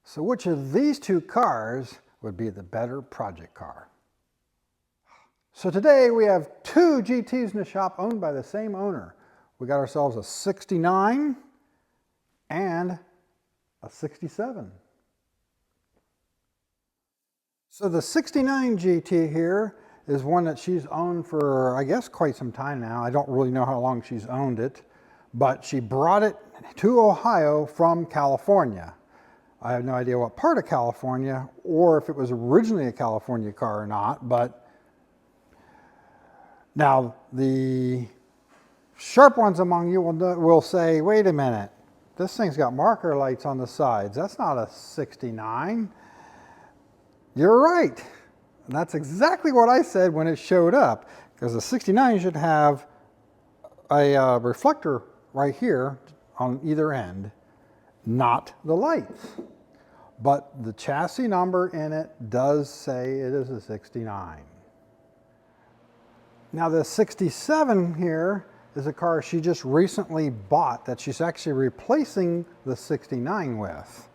So which of these two cars would be the better project car? So today we have two GTs in the shop owned by the same owner. We got ourselves a 69 and a 67. So the 69 GT here is one that she's owned for, I guess, quite some time now. I don't really know how long she's owned it, but she brought it to Ohio from California. I have no idea what part of California or if it was originally a California car or not, but now the sharp ones among you will say, wait a minute, this thing's got marker lights on the sides. That's not a 69. You're right. And that's exactly what I said when it showed up, because the 69 should have a reflector right here on either end, not the lights. But the chassis number in it does say it is a 69. Now the 67 here is a car she just recently bought that she's actually replacing the 69 with.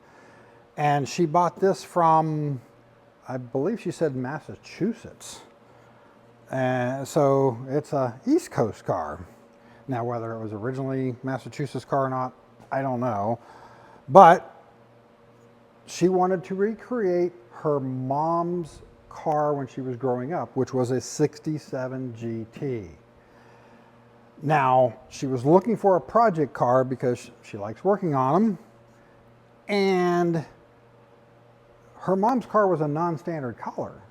And she bought this from, I believe she said Massachusetts. And so it's a East Coast car. Now whether it was originally Massachusetts car or not, I don't know. But she wanted to recreate her mom's car when she was growing up, which was a 67 GT. Now, she was looking for a project car because she likes working on them, and her mom's car was a non-standard color.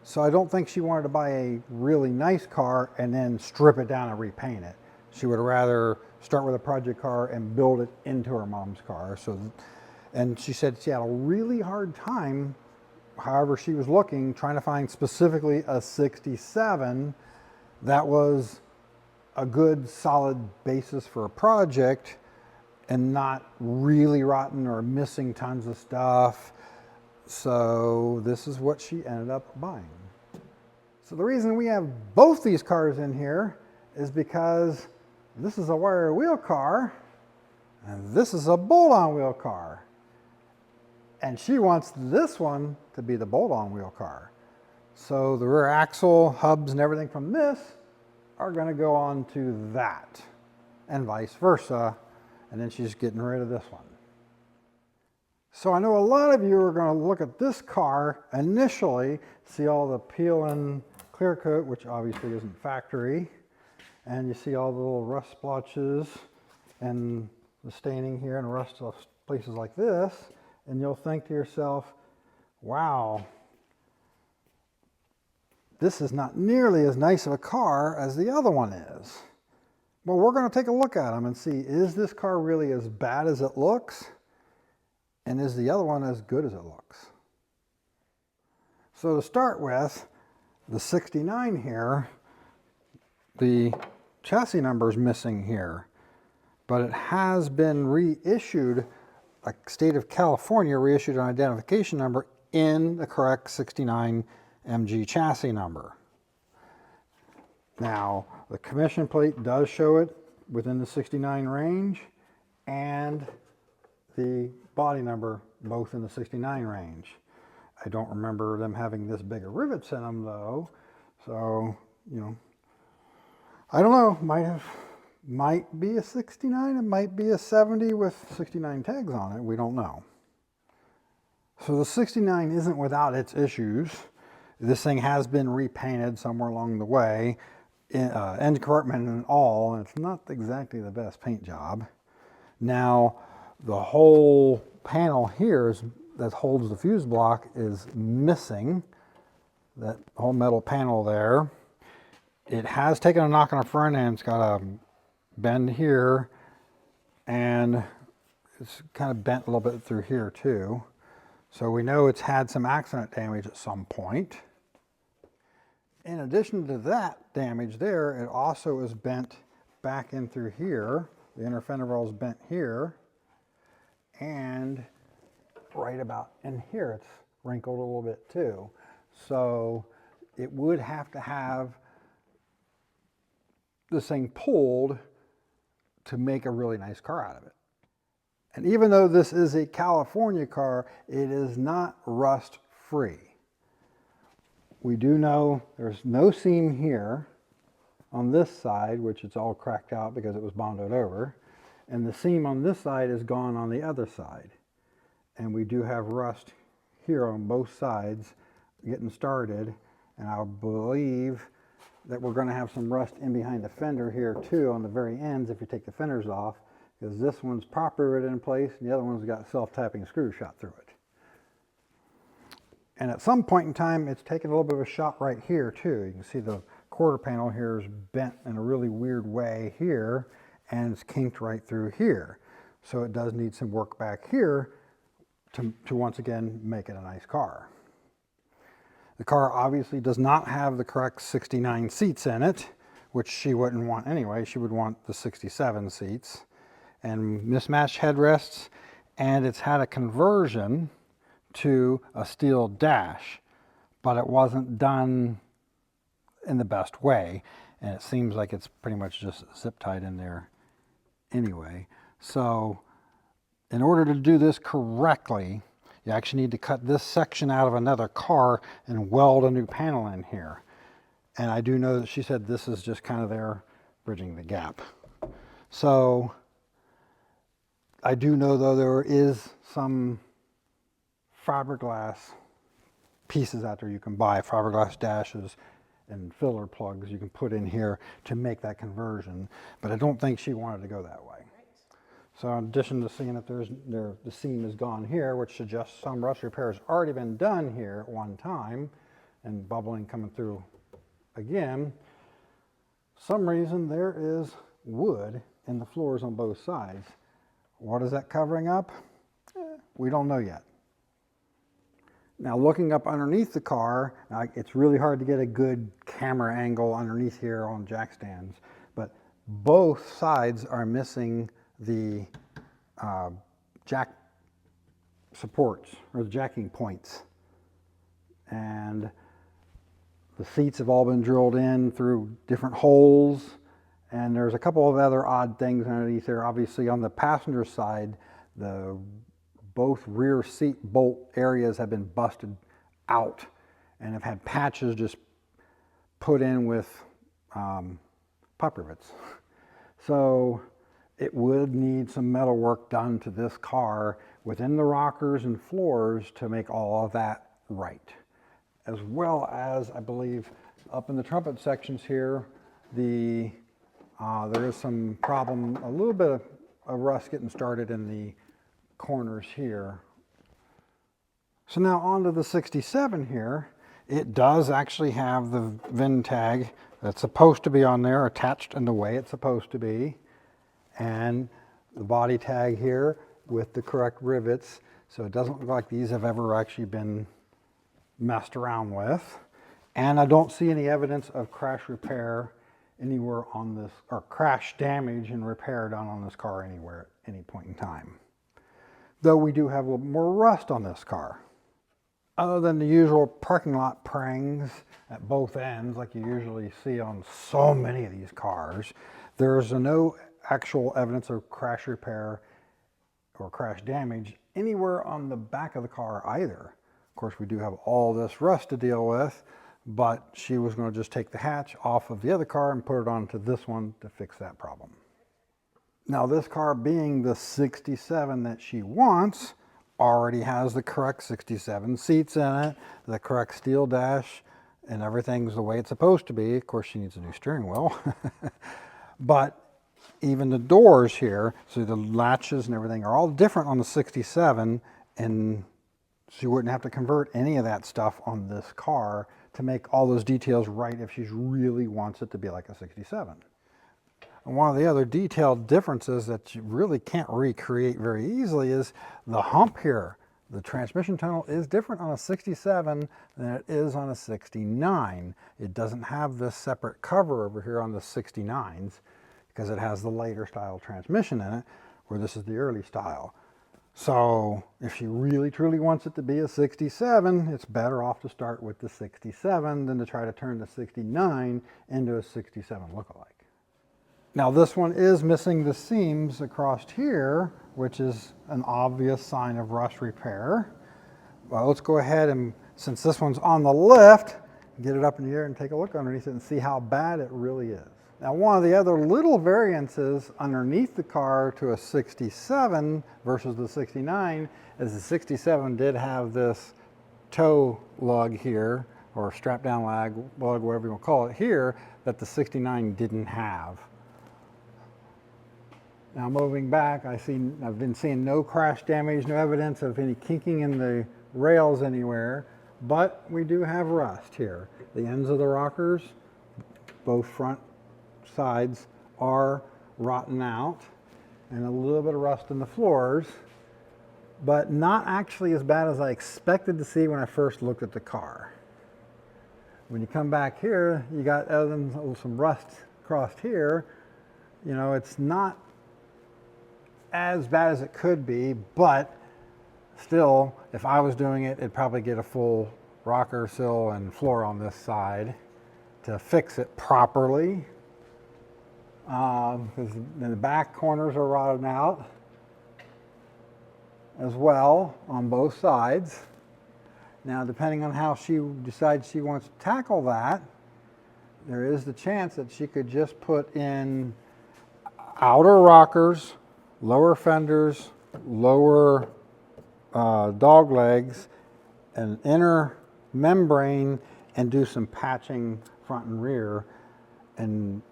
So I don't think she wanted to buy a really nice car and then strip it down and repaint it. She would rather start with a project car and build it into her mom's car. And she said she had a really hard time, however she was looking, trying to find specifically a 67 that was a good solid basis for a project and not really rotten or missing tons of stuff. So this is what she ended up buying. So the reason we have both these cars in here is because this is a wire wheel car and this is a bolt-on wheel car. And she wants this one to be the bolt-on wheel car. So the rear axle, hubs, and everything from this are going to go on to that, and vice versa. And then she's getting rid of this one. So I know a lot of you are going to look at this car initially, see all the peel and clear coat, which obviously isn't factory, and you see all the little rust splotches and the staining here and rust of places like this. And you'll think to yourself, wow, this is not nearly as nice of a car as the other one is. Well, we're going to take a look at them and see, is this car really as bad as it looks? And is the other one as good as it looks? So to start with, the 69 here, the chassis number is missing here, but it has been reissued. A state of California reissued an identification number in the correct 69 MG chassis number. Now, the commission plate does show it within the 69 range and the body number both in the 69 range. I don't remember them having this big of rivets in them though, so, you know, I don't know, might be a 69, it might be a 70 with 69 tags on it, we don't know. So the 69 isn't without its issues. This thing has been repainted somewhere along the way, end compartment and all, and it's not exactly the best paint job. Now, the whole panel here that holds the fuse block is missing, that whole metal panel there. It has taken a knock on the front end, it's got a bend here, and it's kind of bent a little bit through here too. So we know it's had some accident damage at some point. In addition to that damage there, it also is bent back in through here. The inner fender well is bent here, and right about in here it's wrinkled a little bit too. So it would have to have this thing pulled to make a really nice car out of it. And even though this is a California car, it is not rust free. We do know there's no seam here on this side, which it's all cracked out because it was bonded over. And the seam on this side is gone on the other side. And we do have rust here on both sides getting started. And I believe that we're going to have some rust in behind the fender here too on the very ends if you take the fenders off, because this one's properly riveted in place and the other one's got self-tapping screws shot through it. And at some point in time, it's taken a little bit of a shot right here too. You can see the quarter panel here is bent in a really weird way here, and it's kinked right through here. So it does need some work back here to once again make it a nice car. The car obviously does not have the correct 69 seats in it, which she wouldn't want anyway. She would want the 67 seats, and mismatched headrests, and it's had a conversion to a steel dash, but it wasn't done in the best way, and it seems like it's pretty much just zip tied in there anyway. So in order to do this correctly, you actually need to cut this section out of another car and weld a new panel in here. And I do know that she said this is just kind of there bridging the gap. So I do know though there is some fiberglass pieces out there you can buy, fiberglass dashes and filler plugs you can put in here to make that conversion. But I don't think she wanted to go that way. So in addition to seeing that the seam is gone here, which suggests some rust repair has already been done here at one time, and bubbling coming through again, some reason there is wood in the floors on both sides. What is that covering up? We don't know yet. Now looking up underneath the car, it's really hard to get a good camera angle underneath here on jack stands, but both sides are missing the jack supports or the jacking points, and the seats have all been drilled in through different holes, and there's a couple of other odd things underneath there. Obviously on the passenger side, both rear seat bolt areas have been busted out and have had patches just put in with pop rivets. So it would need some metal work done to this car within the rockers and floors to make all of that right. As well as, I believe, up in the trumpet sections here, there is some problem, a little bit of rust getting started in the corners here. So now onto the 67 here. It does actually have the VIN tag that's supposed to be on there, attached in the way it's supposed to be, and the body tag here with the correct rivets. So it doesn't look like these have ever actually been messed around with. And I don't see any evidence of crash repair anywhere on this, or crash damage and repair done on this car anywhere at any point in time. Though we do have a little more rust on this car. Other than the usual parking lot prangs at both ends, like you usually see on so many of these cars, there's no actual evidence of crash repair or crash damage anywhere on the back of the car either. Of course, we do have all this rust to deal with, but she was going to just take the hatch off of the other car and put it onto this one to fix that problem. Now this car, being the 67 that she wants, already has the correct 67 seats in it, the correct steel dash, and everything's the way it's supposed to be. Of course, she needs a new steering wheel. But even the doors here, so the latches and everything are all different on the 67, and she wouldn't have to convert any of that stuff on this car to make all those details right if she really wants it to be like a 67. And one of the other detailed differences that you really can't recreate very easily is the hump here. The transmission tunnel is different on a 67 than it is on a 69. It doesn't have this separate cover over here on the 69s because it has the later style transmission in it, where this is the early style. So if she really truly wants it to be a 67, it's better off to start with the 67 than to try to turn the 69 into a 67 lookalike. Now this one is missing the seams across here, which is an obvious sign of rust repair. Well, let's go ahead and, since this one's on the lift, get it up in the air and take a look underneath it and see how bad it really is. Now one of the other little variances underneath the car to a 67 versus the 69 is the 67 did have this tow lug here, or strap down lug, whatever you want to call it here, that the 69 didn't have. Now moving back, I've been seeing no crash damage, no evidence of any kinking in the rails anywhere, but we do have rust here. The ends of the rockers, both front sides, are rotten out, and a little bit of rust in the floors, but not actually as bad as I expected to see when I first looked at the car. When you come back here, you got, other than some rust across here, you know, it's not as bad as it could be, but still, if I was doing it, it'd probably get a full rocker, sill, and floor on this side to fix it properly. Because the back corners are rotted out as well on both sides. Now, depending on how she decides she wants to tackle that, there is the chance that she could just put in outer rockers, lower fenders, lower dog legs, an inner membrane, and do some patching front and rear, and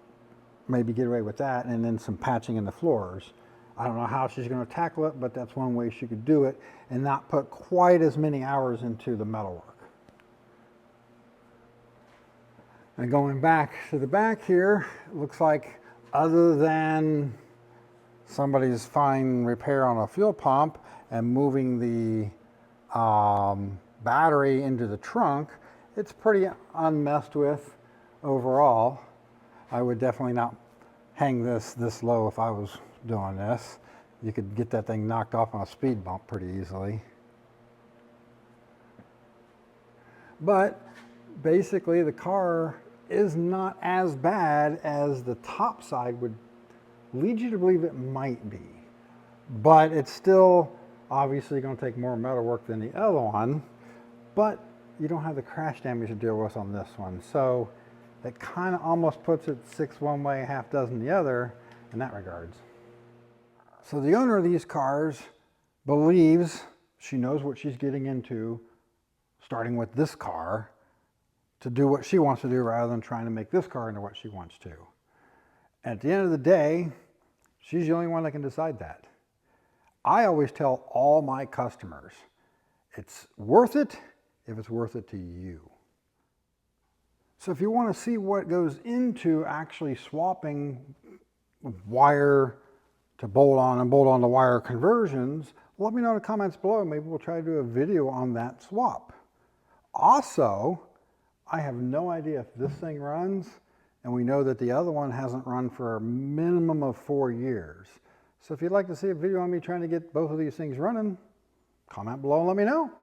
maybe get away with that, and then some patching in the floors. I don't know how she's going to tackle it, but that's one way she could do it and not put quite as many hours into the metalwork. And going back to the back here, it looks like other than somebody's fine repair on a fuel pump and moving the battery into the trunk, it's pretty unmessed with overall. I would definitely not hang this low if I was doing this. You could get that thing knocked off on a speed bump pretty easily. But basically the car is not as bad as the top side would lead you to believe it might be. But it's still obviously going to take more metal work than the other one, but you don't have the crash damage to deal with on this one. So it kind of almost puts it 6 one way, half dozen the other in that regards. So the owner of these cars believes she knows what she's getting into, starting with this car, to do what she wants to do rather than trying to make this car into what she wants to. At the end of the day, she's the only one that can decide that. I always tell all my customers, it's worth it if it's worth it to you. So if you want to see what goes into actually swapping wire to bolt on and bolt on the wire conversions, let me know in the comments below. Maybe we'll try to do a video on that swap. Also, I have no idea if this thing runs, and we know that the other one hasn't run for a minimum of 4 years. So if you'd like to see a video on me trying to get both of these things running, comment below and let me know.